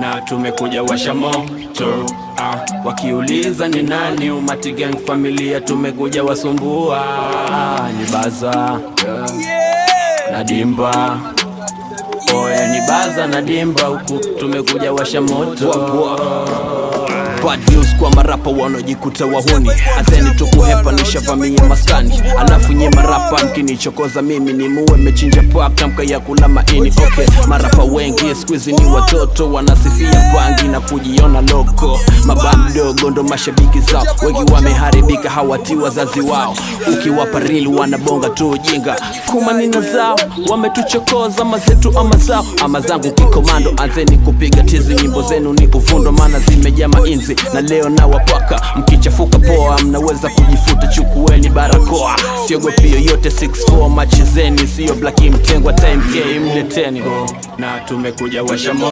na tumekuja washa moto. Wakiuliza ni nani, Umati Gang familia tumekuja wasumbua. Ni Baza na Dimba, oya ni Baza na Dimba, huku tumekuja washa moto. Bad news kwa marapa wanojikuta wahuni, azeni tukuhepa nishavamia maskani. Alafu nye marapa mkinichokoza mimi ni muwe mechinja paka mka ya kula maini. Okay, marapa wengi squeeze ni watoto wanasifia bangi na kujiona loko. Maba mdogo ndo mashabiki zao, wengi wameharibika hawati wazazi wao. Ukiwapa real wanabonga tu ujinga, kumanina zao wametuchokoza mazetu ama zao. Ama zangu kikomando, anzeni kupiga tizi, nyimbo zenu ni uvundo maana zimejaa mainzi. Na leo na wapaka, mkichafuka poa mnaweza kujifuta, chukueni barakoa. Siogopi yoyote 6-4 machizeni, sio blaki mtengwa time K mleteni. Na tumekuja washa moto.